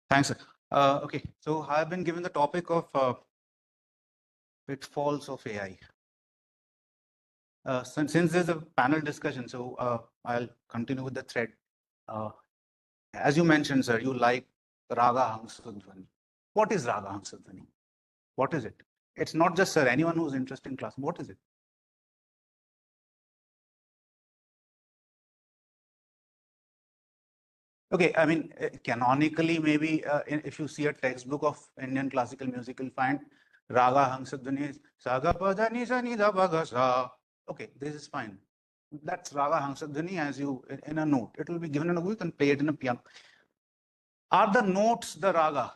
Thanks, sir. Okay, so I've been given the topic of pitfalls of AI. Since there's a panel discussion, so I'll continue with the thread. Uh, as you mentioned, sir, you like Raga Hamsadhvani. What is Raga Hamsadhvani? What is it? It's not just, sir, anyone who's interested in class. What is it? Okay, I mean, canonically, maybe if you see a textbook of Indian classical music, you'll find Raga Hamsadhvani is Saga Pada Ni Sa Ni Da Pa Ga Sa. Okay, this is fine. That's Raga Hamsadhvani as you in a note. It will be given in a note, you can play it in a piano. Are the notes the Raga?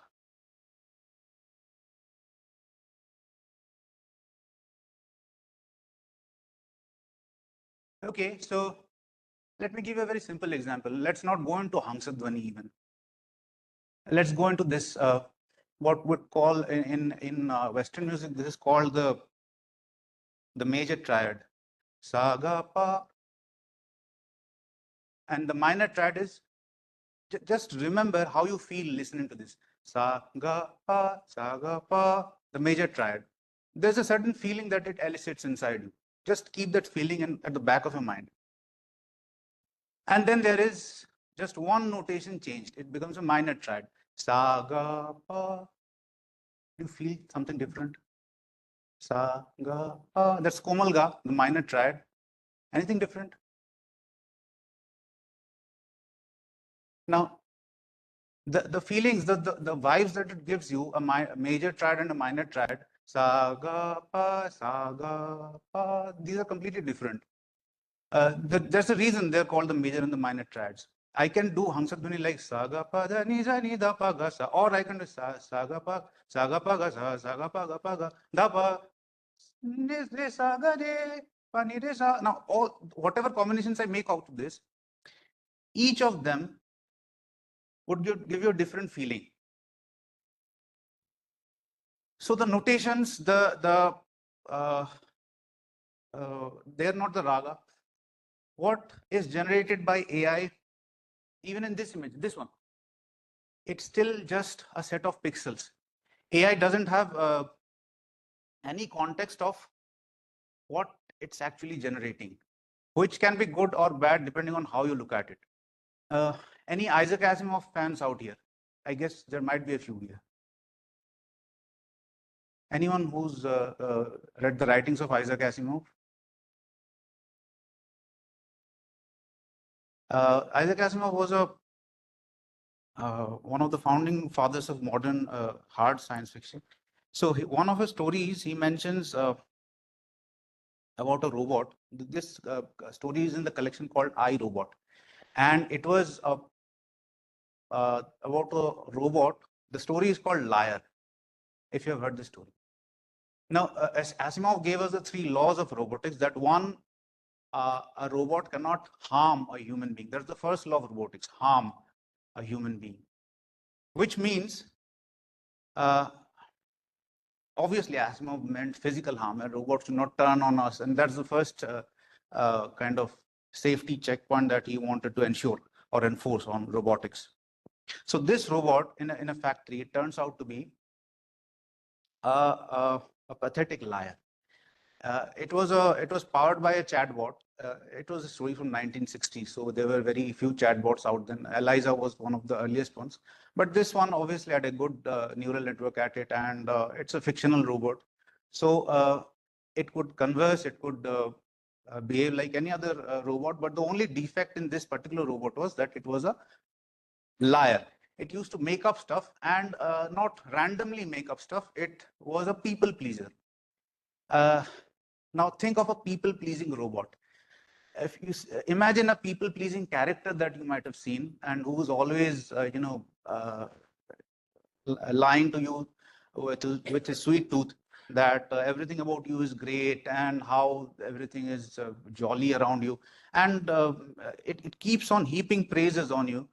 Okay, so let me give you a very simple example. Let's not go into Hamsadhvani even. Let's go into this, what would call in Western music, this is called the major triad. Saga Pa. And the minor triad is, just remember how you feel listening to this. Sa, ga, pa, the major triad. There's a certain feeling that it elicits inside you. Just keep that feeling at the back of your mind. And then there is just one notation changed. It becomes a minor triad. Sa, ga, pa. You feel something different? Sa, ga, pa. That's Komal ga, the minor triad. Anything different? Now, the feelings, the vibes that it gives you, a major triad and a minor triad, sa ga pa, these are completely different. There's a reason they're called the major and the minor triads. I can do Hamsadhvani like sa ga pa da ni sa ni da pa ga sa, or I can do sa ga pa ga sa ga pa ga da pa ni re sa ga re pa ni re sa. Now, all whatever combinations I make out of this, each of them would give you a different feeling. So the notations, uh, they're not the raga. What is generated by AI, even in this image, this one, it's still just a set of pixels. AI doesn't have any context of what it's actually generating, which can be good or bad depending on how you look at it. Any Isaac Asimov fans out here? I guess there might be a few here. Anyone who's read the writings of Isaac Asimov? Isaac Asimov was one of the founding fathers of modern hard science fiction. So one of his stories, he mentions about a robot. This story is in the collection called I, Robot. And it was about a robot. The story is called Liar, if you have heard the story. Now, Asimov gave us the three laws of robotics, that one, a robot cannot harm a human being. That's the first law of robotics, harm a human being, which means obviously Asimov meant physical harm. A robot should not turn on us, and that's the first kind of safety checkpoint that he wanted to ensure or enforce on robotics. So this robot in a factory, it turns out to be a pathetic liar. It was powered by a chatbot. It was a story from 1960, so there were very few chatbots out then. Eliza was one of the earliest ones, but this one obviously had a good neural network at it, and it's a fictional robot. So it could converse, it could behave like any other robot, but the only defect in this particular robot was that it was a liar. It used to make up stuff, and not randomly make up stuff. It was a people pleaser. Uh, now think of a people-pleasing robot. If you imagine a people-pleasing character that you might have seen and who's always, lying to you with a sweet tooth that everything about you is great and how everything is jolly around you, and it keeps on heaping praises on you.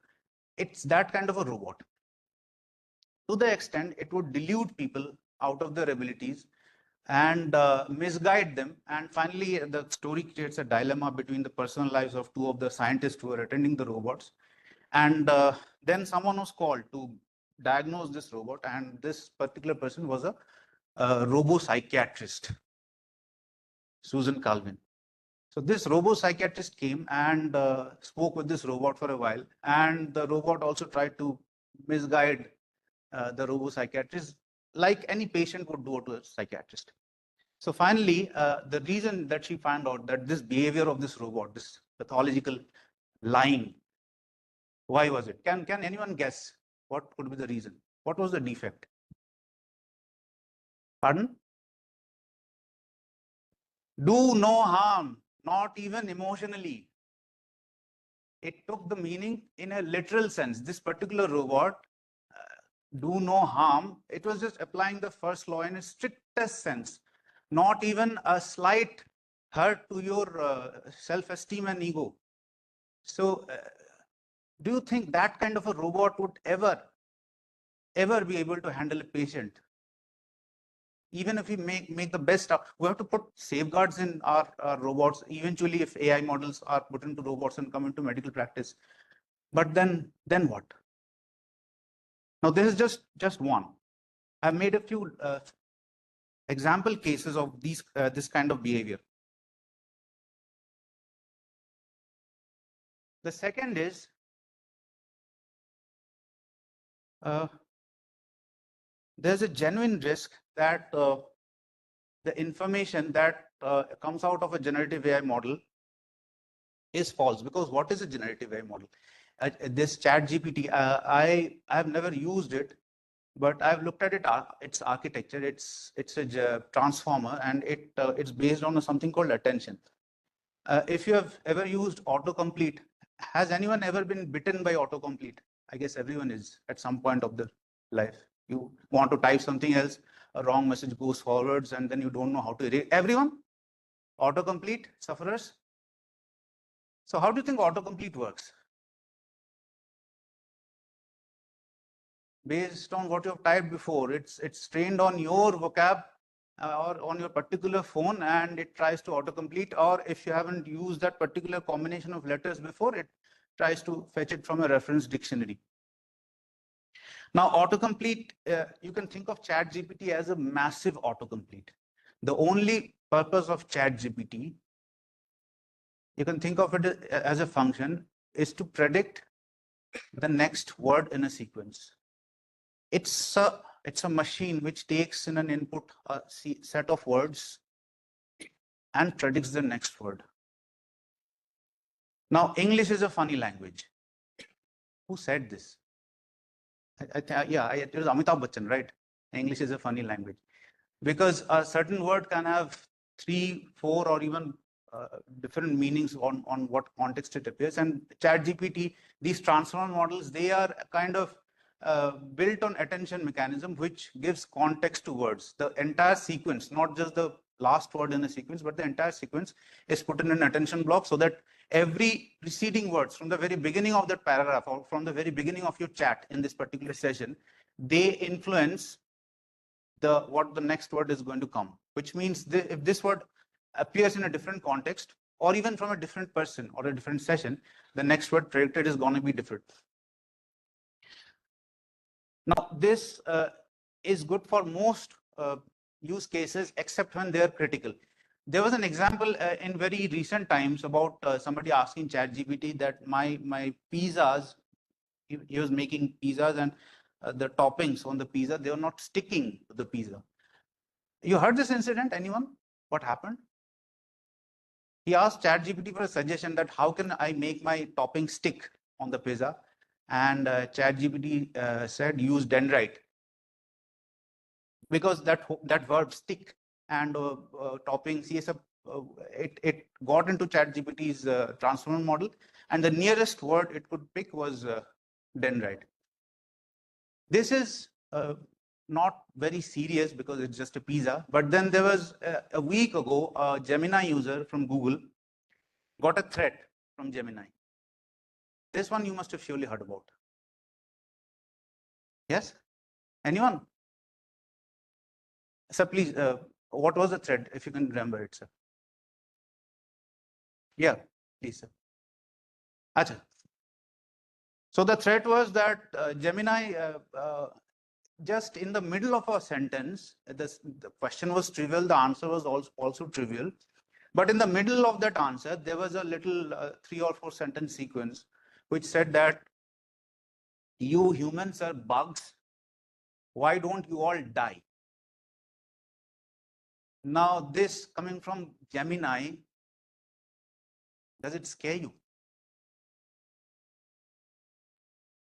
It's that kind of a robot. To the extent it would delude people out of their abilities and misguide them. And finally, the story creates a dilemma between the personal lives of two of the scientists who are attending the robots. And then someone was called to diagnosed this robot, and this particular person was a robo-psychiatrist, Susan Calvin. So this robo-psychiatrist came and spoke with this robot for a while, and the robot also tried to misguide the robo-psychiatrist, like any patient would do to a psychiatrist. So finally, the reason that she found out that this behavior of this robot, this pathological lying, why was it? Can anyone guess what could be the reason? What was the defect? Pardon? Do no harm, not even emotionally. It took the meaning in a literal sense. This particular robot, do no harm, it was just applying the first law in a strictest sense. Not even a slight hurt to your self-esteem and ego. So, do you think that kind of a robot would ever be able to handle a patient? Even if we make the best stuff, we have to put safeguards in our robots. Eventually, if AI models are put into robots and come into medical practice, but then what? Now, this is just one. I've made a few example cases of this kind of behavior. The second is there's a genuine risk that the information that comes out of a generative AI model is false. Because what is a generative AI model? This ChatGPT, I have never used it, but I've looked at its architecture. It's a transformer, and it's based on something called attention. If you have ever used autocomplete, has anyone ever been bitten by autocomplete? I guess everyone is at some point of their life. You want to type something else, a wrong message goes forwards, and then you don't know how to erase. Everyone? Autocomplete sufferers? So how do you think autocomplete works? Based on what you have typed before, it's trained on your vocab or on your particular phone, and it tries to autocomplete. Or if you haven't used that particular combination of letters before, it tries to fetch it from a reference dictionary. Now, autocomplete, you can think of ChatGPT as a massive autocomplete. The only purpose of ChatGPT, you can think of it as a function, is to predict the next word in a sequence. It's a machine which takes in an input a set of words and predicts the next word. Now, English is a funny language. Who said this? It was Amitabh Bachchan, right? English is a funny language. Because a certain word can have 3, 4, or even different meanings on what context it appears. And ChatGPT, these transformer models, they are kind of built on attention mechanism, which gives context to words. The entire sequence, not just the last word in the sequence, but the entire sequence is put in an attention block, so that every preceding words from the very beginning of that paragraph or from the very beginning of your chat in this particular session, they influence what the next word is going to come, which means if this word appears in a different context or even from a different person or a different session, the next word predicted is going to be different. Now, this is good for most use cases, except when they are critical. There was an example in very recent times about somebody asking ChatGPT that my pizzas, he was making pizzas, and the toppings on the pizza, they were not sticking to the pizza. You heard this incident, anyone? What happened? He asked ChatGPT for a suggestion that how can I make my topping stick on the pizza? And ChatGPT said use dendrite, because that verb stick and topping CSF, it got into ChatGPT's transformer model, and the nearest word it could pick was dendrite. This is not very serious because it's just a pizza. But then there was a week ago, a Gemini user from Google got a threat from Gemini. This one you must have surely heard about. Yes? Anyone? Sir, please, what was the threat, if you can remember it, sir? Yeah, please, sir. Achha. So the threat was that Gemini, just in the middle of a sentence, the question was trivial, the answer was also trivial. But in the middle of that answer, there was a little 3 or 4 sentence sequence which said that you humans are bugs. Why don't you all die? Now, this coming from Gemini, does it scare you?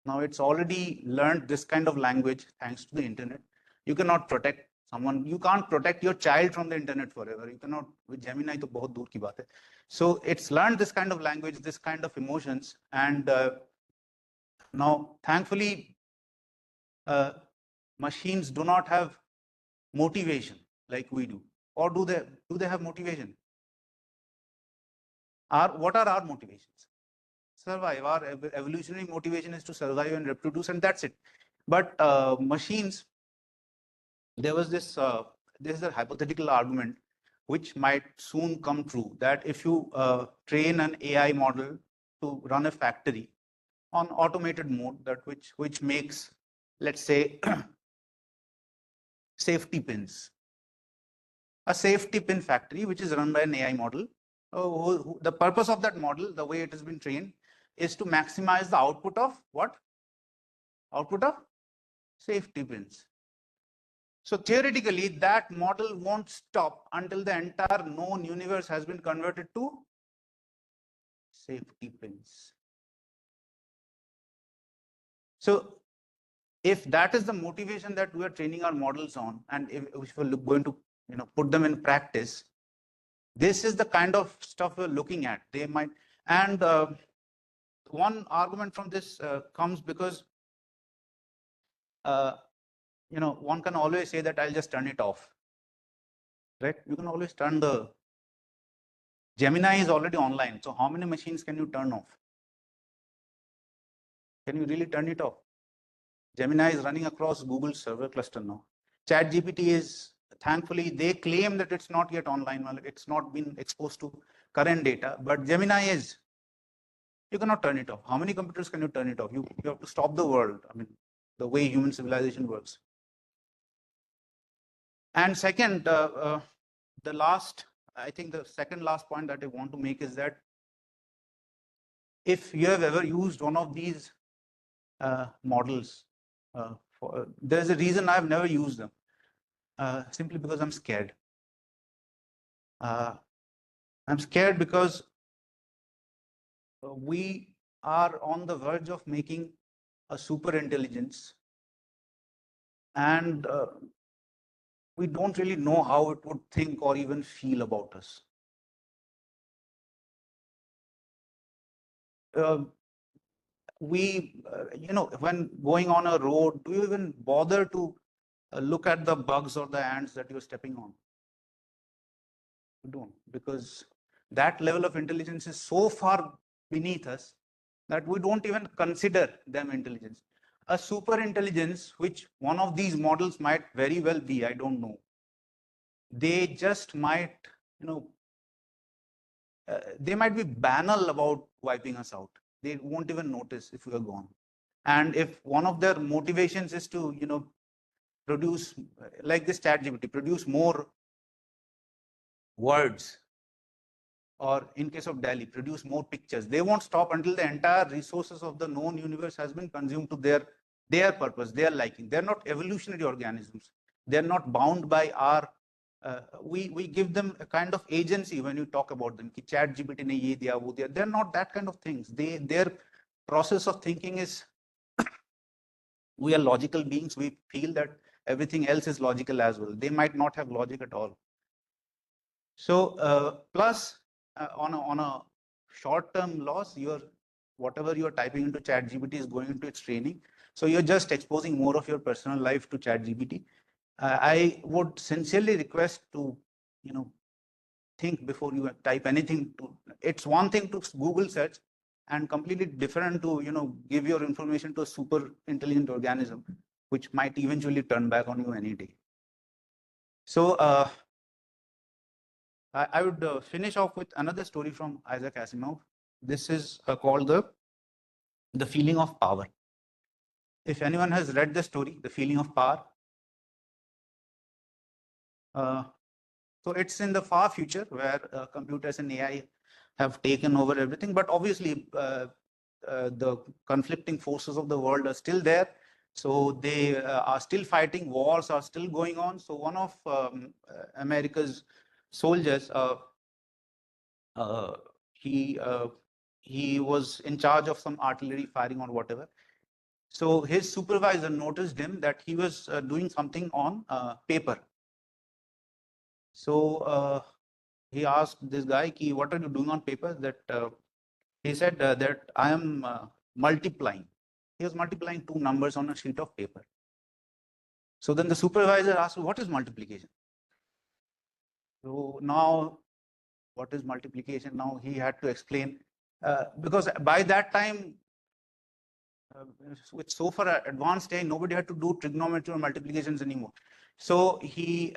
Now, it's already learned this kind of language thanks to the internet. You cannot protect someone. You can't protect your child from the internet forever. You cannot, with Gemini, to bahut dur ki baat hai. So it's learned this kind of language, this kind of emotions. And now, thankfully, machines do not have motivation like we do. Or do they have motivation? What are our motivations? Survive. Our evolutionary motivation is to survive and reproduce, and that's it. But machines, there was this is a hypothetical argument which might soon come true, that if you train an AI model to run a factory on automated mode, that which makes, let's say, safety pins, a safety pin factory which is run by an AI model. The purpose of that model, the way it has been trained, is to maximize the output of what? Output of safety pins. So theoretically, that model won't stop until the entire known universe has been converted to safety pins. So if that is the motivation that we are training our models on, and if we're going to put them in practice, this is the kind of stuff we're looking at. They might, and one argument from this comes because one can always say that I'll just turn it off, right? You can always turn the Gemini is already online. So how many machines can you turn off? Can you really turn it off? Gemini is running across Google's server cluster now. ChatGPT is, thankfully, they claim that it's not yet online. Well, it's not been exposed to current data, but Gemini is. You cannot turn it off. How many computers can you turn it off? You have to stop the world. I mean, the way human civilization works. And second, I think the second last point that I want to make is that if you have ever used one of these models, there's a reason I've never used them, simply because I'm scared. I'm scared because we are on the verge of making a super intelligence, and we don't really know how it would think or even feel about us. When going on a road, do you even bother to look at the bugs or the ants that you're stepping on? You don't, because that level of intelligence is so far beneath us that we don't even consider them intelligence. A super intelligence, which one of these models might very well be, I don't know. They just might, they might be banal about wiping us out. They won't even notice if we are gone. And if one of their motivations is to, produce, like this ChatGPT, produce more words, or in case of Delhi, produce more pictures, they won't stop until the entire resources of the known universe has been consumed to their purpose, their liking. They're not evolutionary organisms. They're not bound by our, we give them a kind of agency when you talk about them. Ki ChatGPT ne ye diya, wo diya. They're not that kind of things. Their process of thinking is, we are logical beings. We feel that everything else is logical as well. They might not have logic at all. So plus on a short-term loss, whatever you're typing into ChatGPT is going into its training. So you're just exposing more of your personal life to ChatGPT. I would sincerely request to, think before you type anything. It's one thing to Google search, and completely different to, give your information to a super intelligent organism, which might eventually turn back on you any day. So I would finish off with another story from Isaac Asimov. This is called the feeling of power. If anyone has read the story, The Feeling of Power, so it's in the far future where computers and AI have taken over everything. But obviously, the conflicting forces of the world are still there. So they are still fighting. Wars are still going on. So one of America's soldiers, uh, he uh, he was in charge of some artillery firing or whatever. So his supervisor noticed him that he was doing something on paper. So he asked this guy, "Ki, what are you doing on paper?" That he said that I am multiplying. He was multiplying two numbers on a sheet of paper. So then the supervisor asked, "What is multiplication?" So now, what is multiplication? Now he had to explain because by that time, with so far advanced stage, nobody had to do trigonometry or multiplications anymore. So he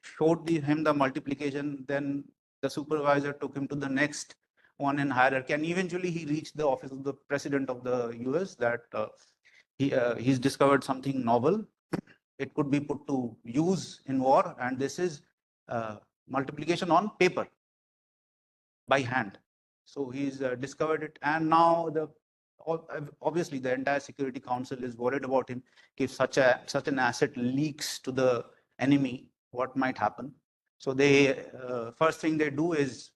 showed him the multiplication. Then the supervisor took him to the next one in hierarchy, and eventually he reached the office of the president of the US. That he's discovered something novel. It could be put to use in war, and this is multiplication on paper by hand. So he's discovered it, and now obviously the entire Security Council is worried about him. If such an asset leaks to the enemy, what might happen? So they first thing they do is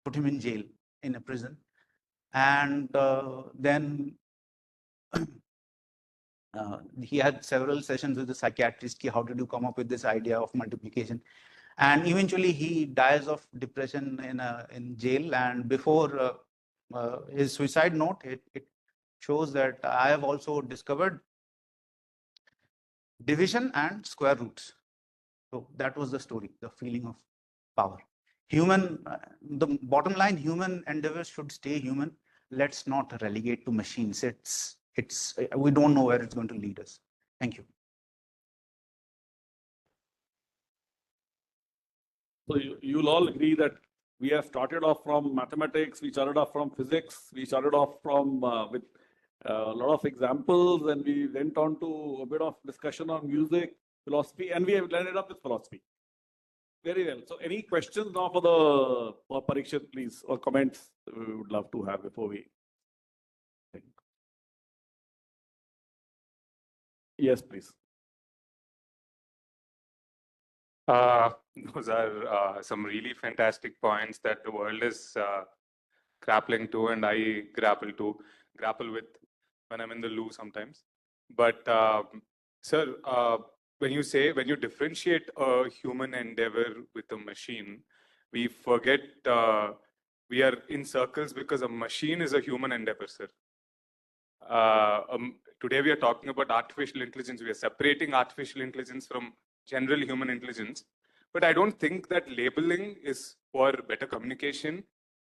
put him in jail, in a prison, and then he had several sessions with the psychiatrist. How did you come up with this idea of multiplication? And eventually he dies of depression in jail. And before his suicide note, it shows that I have also discovered division and square roots. So that was the story, The Feeling of Power. The bottom line, human endeavors should stay human. Let's not relegate to machines. We don't know where it's going to lead us. Thank you. So you'll all agree that we have started off from mathematics, we started off from physics, we started off from with a lot of examples, and we went on to a bit of discussion on music, philosophy, and we have ended up with philosophy. Very well. So any questions now for Parikshit, please, or comments we would love to have before we think. Yes, please. Those are some really fantastic points that the world is grappling to, and I grapple with when I'm in the loo sometimes. But sir, when you differentiate a human endeavor with a machine, we forget we are in circles because a machine is a human endeavor, sir. Today we are talking about artificial intelligence. We are separating artificial intelligence from general human intelligence. But I don't think that labeling is for better communication,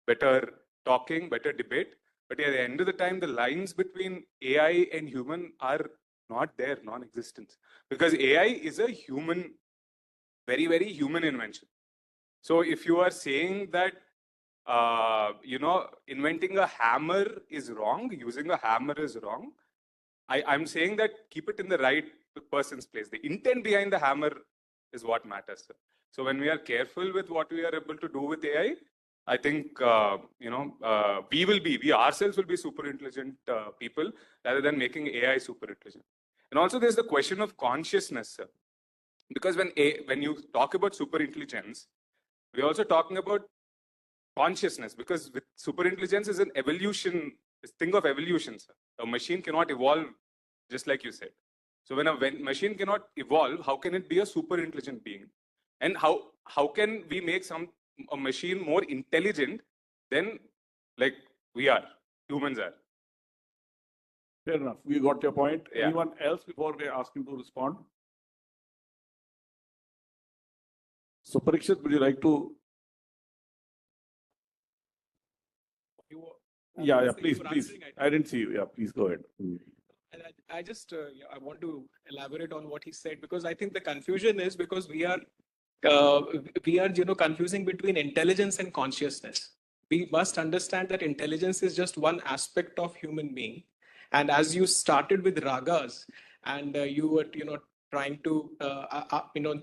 better talking, better debate. But at the end of the time, the lines between AI and human are not there, non-existent. Because AI is a human, very, very human invention. So if you are saying that, inventing a hammer is wrong, using a hammer is wrong, I'm saying that keep it in the right person's place. The intent behind the hammer is what matters. Sir. So when we are careful with what we are able to do with AI, I think, we ourselves will be super intelligent people rather than making AI super intelligent. And also there's the question of consciousness, sir. Because when you talk about super intelligence, we're also talking about consciousness, because with super intelligence is an evolution, this thing of evolution, sir. A machine cannot evolve, just like you said. So when a machine cannot evolve, how can it be a super intelligent being? And how can we make a machine more intelligent than like humans are? Fair enough. We got your point. Yeah. Anyone else before we ask him to respond? So Parikshit, would you like to? Yeah, please. I didn't see you. Yeah, please go ahead. I just I want to elaborate on what he said, because I think the confusion is because we are confusing between intelligence and consciousness. We must understand that intelligence is just one aspect of human being, And as you started with ragas, and you were, trying to,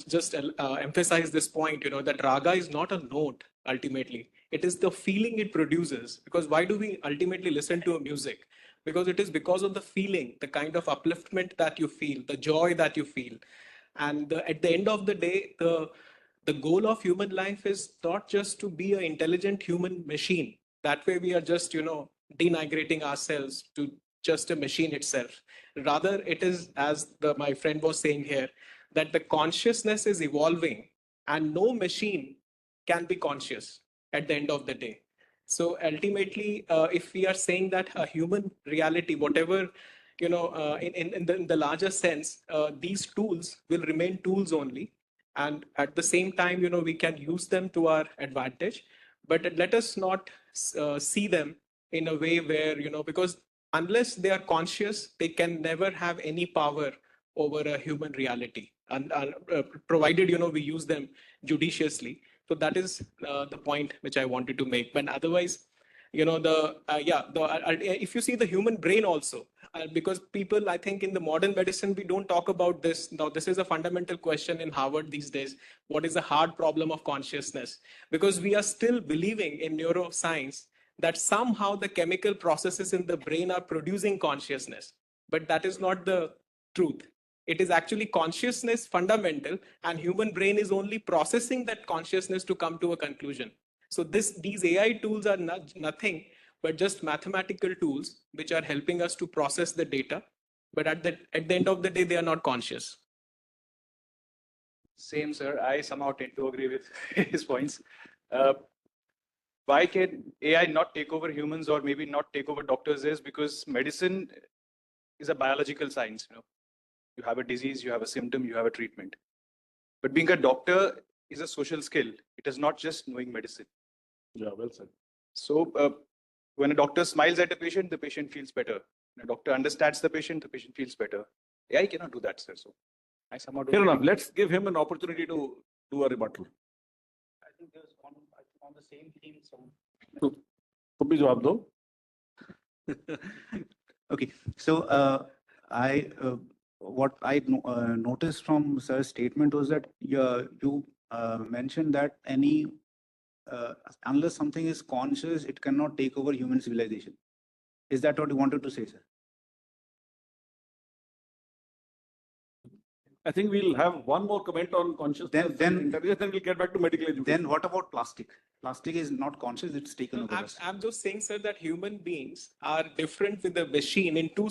just emphasize this point, that raga is not a note ultimately. It is the feeling it produces. Because why do we ultimately listen to a music? Because it is because of the feeling, the kind of upliftment that you feel, the joy that you feel. And at the end of the day, the goal of human life is not just to be an intelligent human machine. That way we are just, denigrating ourselves to just a machine itself. Rather, it is, as my friend was saying here, that the consciousness is evolving, and no machine can be conscious at the end of the day. So ultimately, if we are saying that a human reality, whatever, in the larger sense, these tools will remain tools only. And at the same time, we can use them to our advantage. But let us not see them in a way where, because unless they are conscious, they can never have any power over a human reality. And provided, we use them judiciously. So that is the point which I wanted to make. But otherwise, if you see the human brain also, because people, I think in the modern medicine, we don't talk about this. Now, this is a fundamental question in Harvard these days. What is the hard problem of consciousness? Because we are still believing in neuroscience that somehow the chemical processes in the brain are producing consciousness. But that is not the truth. It is actually consciousness fundamental, and human brain is only processing that consciousness to come to a conclusion. So these AI tools are nothing but just mathematical tools which are helping us to process the data. But at the end of the day, they are not conscious. Same, sir. I somehow tend to agree with his points. Why can AI not take over humans, or maybe not take over doctors, is because medicine is a biological science. You have a disease, you have a symptom, you have a treatment. But being a doctor is a social skill. It is not just knowing medicine. Yeah, well said. So when a doctor smiles at a patient, the patient feels better. When a doctor understands the patient feels better. AI cannot do that, sir. So I somehow don't Fair enough. agree. Let's give him an opportunity to do a rebuttal. I think there's one on the same theme. तुम भी जवाब दो. Okay, so what I noticed from sir's statement was that you mentioned that unless something is conscious, it cannot take over human civilization. Is that what you wanted to say, sir? I think we'll have one more comment on consciousness Then we'll get back to medical education. Then what about plastic? Plastic is not conscious, it's taken over us. I'm just saying, sir, that human beings are different with the machine in two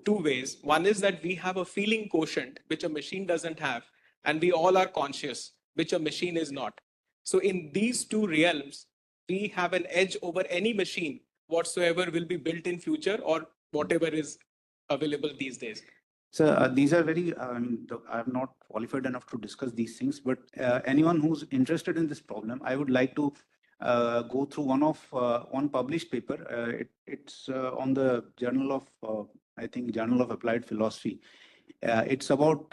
ways. One is that we have a feeling quotient, which a machine doesn't have, and we all are conscious, which a machine is not. So in these two realms, we have an edge over any machine whatsoever will be built in future, or whatever is available these days. So these are very, I'm not qualified enough to discuss these things, but anyone who's interested in this problem, I would like to go through one published paper. It's on the Journal of, I think, Journal of Applied Philosophy. It's about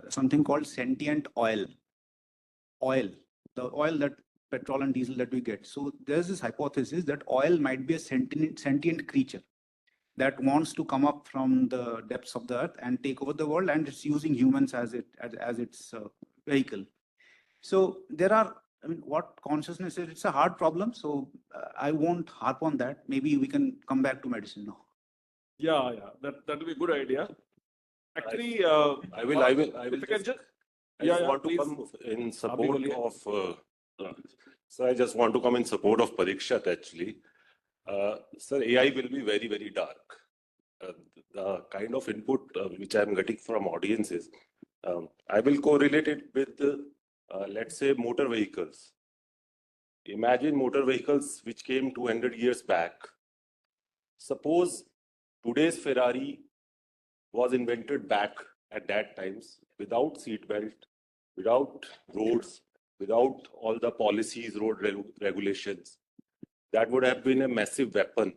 something called sentient oil. The oil that petrol and diesel that we get. So there's this hypothesis that oil might be a sentient creature that wants to come up from the depths of the earth and take over the world, and it's using humans as its vehicle. So there are, what consciousness is, it's a hard problem. So I won't harp on that. Maybe we can come back to medicine now. Yeah, that will be a good idea. Actually, I will just want to come in support of. So I just want to come in support of Parikshat actually. Sir, AI will be very, very dark. The kind of input which I am getting from audiences, I will correlate it with, let's say, motor vehicles. Imagine motor vehicles which came 200 years back. Suppose today's Ferrari was invented back at that times without seat belt, without roads, without all the policies, road regulations. That would have been a massive weapon,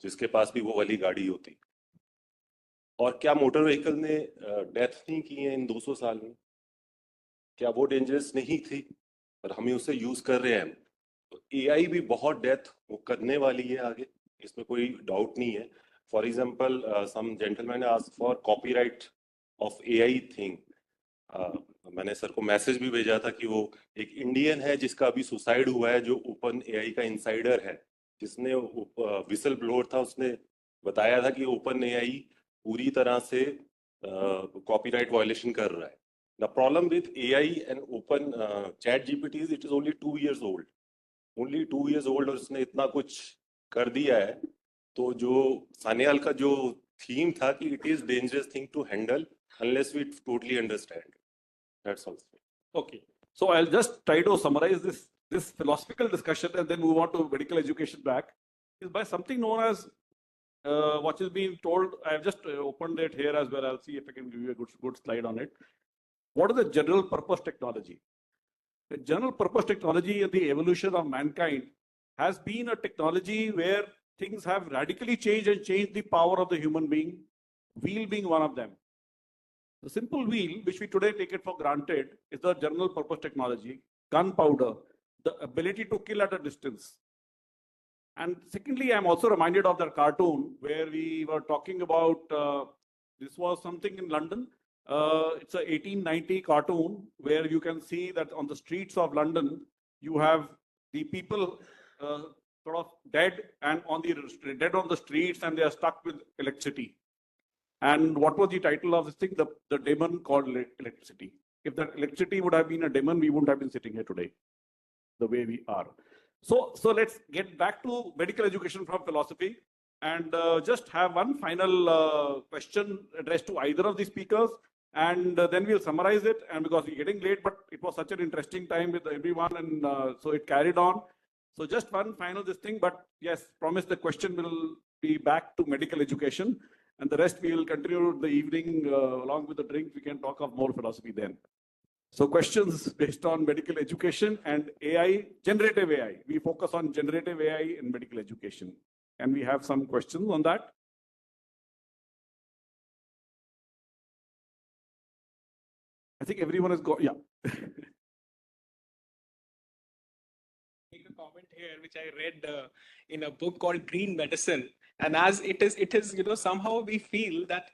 जिसके पास भी वो वाली गाड़ी होती. और क्या motor vehicle ने death नहीं की है इन 200 साल में? क्या वो डेंजरस नहीं थी? पर हम उसे यूज कर रहे हैं. तो एआई भी बहुत डेथ वो करने वाली है आगे, इसमें कोई डाउट नहीं है. For example, some gentleman asked for copyright of AI thing. मैंने सर को मैसेज भी भेजा था कि वो एक इंडियन है जिसका अभी सुसाइड हुआ है, जो ओपन एआई का इंसाइडर है, जिसने विसल ब्लोअर था, उसने बताया था कि ओपन एआई पूरी तरह से कॉपीराइट वायलेशन कर रहा है. The problem with AI and open chat GPT is it is only 2 years old. Only 2 years old और उसने इतना कुछ कर दिया है. तो जो सान्याल का जो थीम था कि it is dangerous thing to handle unless we totally understand. That's all. Okay. So I'll just try to summarize this philosophical discussion and then move on to medical education back. Is by something known as what is being told. I've just opened it here as well. I'll see if I can give you a good slide on it. What is the general purpose technology? The general purpose technology in the evolution of mankind has been a technology where things have radically changed and changed the power of the human being, wheel being one of them. The simple wheel, which we today take it for granted, is the general purpose technology, gunpowder, the ability to kill at a distance. And secondly, I'm also reminded of that cartoon where we were talking about, this was something in London. It's a 1890 cartoon where you can see that on the streets of London, you have the people sort of dead and dead on the streets, and they are stuck with electricity. And what was the title of this thing? The demon called electricity. If that electricity would have been a demon, we wouldn't have been sitting here today the way we are. So let's get back to medical education from philosophy and just have one final question addressed to either of the speakers, and then we'll summarize it. And because we're getting late, but it was such an interesting time with everyone, and so it carried on. So just one final thing, but yes, promise the question will be back to medical education, and the rest we will continue the evening along with the drink. We can talk of more philosophy then. So questions based on medical education and AI, generative AI. We focus on generative AI in medical education. And we have some questions on that. I think everyone has got, yeah. Make a comment here, which I read in a book called Green Medicine. And as it is, somehow we feel that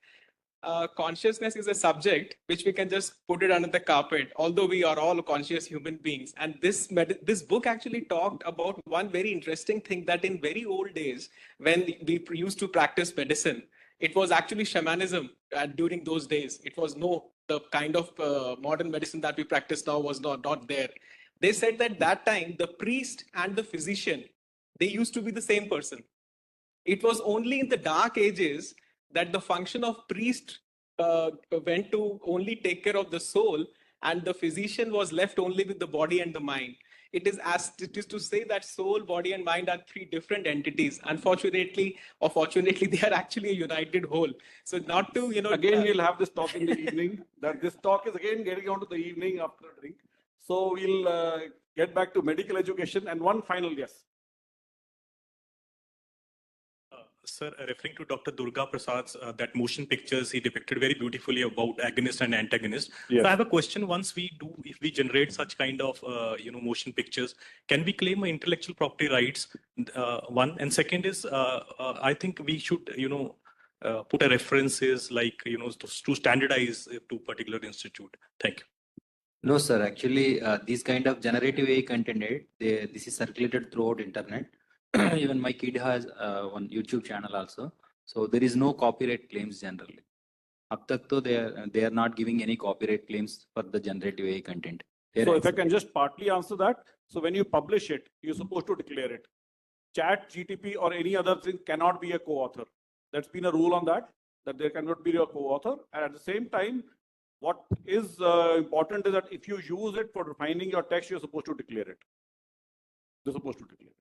consciousness is a subject which we can just put it under the carpet, although we are all conscious human beings. And this book actually talked about one very interesting thing, that in very old days, when we used to practice medicine, it was actually shamanism during those days. It was the kind of modern medicine that we practice now was not there. They said that time, the priest and the physician, they used to be the same person. It was only in the dark ages that the function of priest went to only take care of the soul, and the physician was left only with the body and the mind. It is to say that soul, body, and mind are three different entities. Unfortunately or fortunately, they are actually a united whole. So not to, Again, we'll have this talk in the evening. That this talk is again getting on to the evening after a drink. So we'll get back to medical education and one final yes. Sir, referring to Dr. Durga Prasad's that motion pictures he depicted very beautifully about agonist and antagonist. Yes. So I have a question. If we generate such kind of motion pictures, can we claim intellectual property rights? One, and second is I think we should put a references like to standardize to particular institute. Thank you. No, sir. Actually, this kind of generative AI content, this is circulated throughout internet. Even my kid has one YouTube channel also. So there is no copyright claims generally. Up tak to they are not giving any copyright claims for the generative AI content. So if I can just partly answer that. So when you publish it, you're supposed to declare it. Chat, GTP or any other thing cannot be a co-author. That's been a rule on that there cannot be a co-author. And at the same time, what is important is that if you use it for refining your text, you're supposed to declare it. You're supposed to declare it.